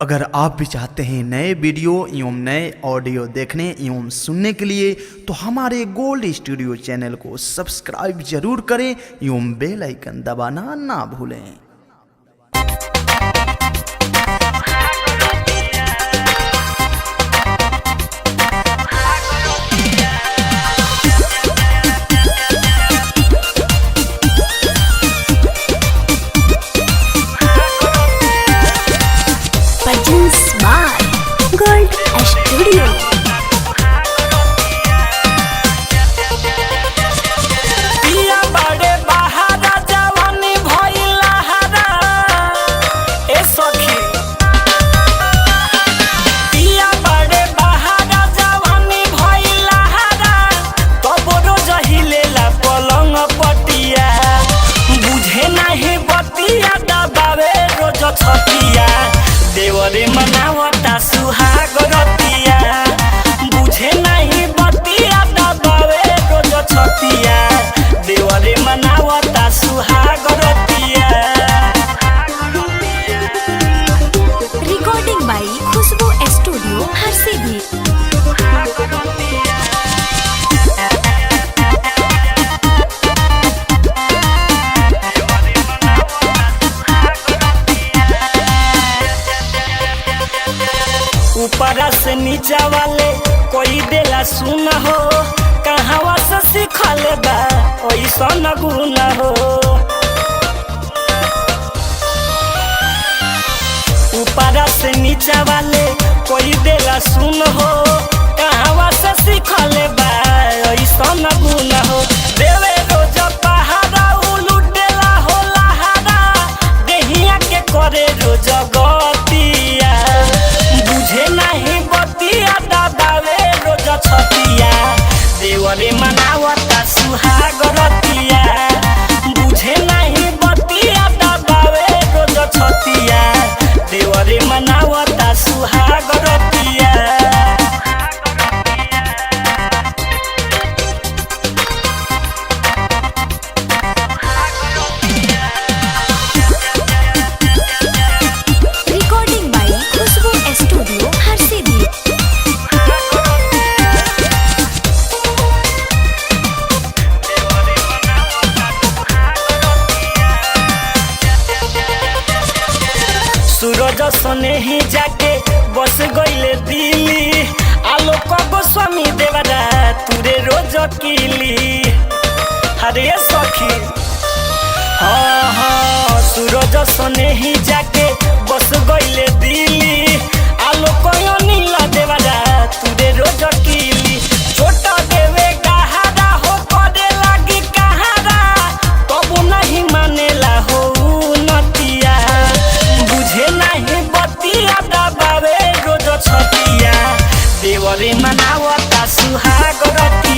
अगर आप भी चाहते हैं नए वीडियो एवं नए ऑडियो देखने एवं सुनने के लिए तो हमारे गोल्ड स्टूडियो चैनल को सब्सक्राइब जरूर करें एवं बेल आइकन दबाना ना भूलें। गोल्ड स्टूडियो पिया बड़े बहारा जवानी भइला हरा ए सखी पिया बड़े बहारा जवानी भइला हरा तबरो जहिलेला पलंग पटिया बुझे नाही बतिया दबावे रोज छतिया देवरे मनावता सुहाग रतिया बुझे नहीं बतिया दबावे रोज छतिया देवरे मनावता सुहाग रतिया। Recording by Khushboo studio Harsiddhi. ऊपरा से नीचा वाले कोई देला सुन हो कहवा से सीखल बा ओइसन गुण हो ऊपरा से नीचा वाले कोई देला सुन हो कहवा से सीखल बा ओइसन गुण हो देवे रोज पहाड़ा उलुटेला होला हरा देहिया के करे रोज गतिया बुझे नहीं बतिया दबावे रोज छतिया देवरे मनावता सुहाग रतिया बुझे नहीं बतिया दबावे रोज छतिया देवरे मनावता सुहाग रतिया। Recording by Khushboo studio Harsiddhi. सूरज सने ही जाके बस गईले दिल्ली आलोक गोस्वामी देवरा तुरे रोज किली हरे सखी हाँ हाँ सूरज सने ही जाके बस गईले दिल्ली आलोक नीला देवरा तुरे रोज किली छोटा देवे कहारा हो करे लागी कहारा तब नहीं मानेला हो नतिया बुझे नहीं बतिया दबावे रोज छतिया देवरे मनावता सुहाग रतिया।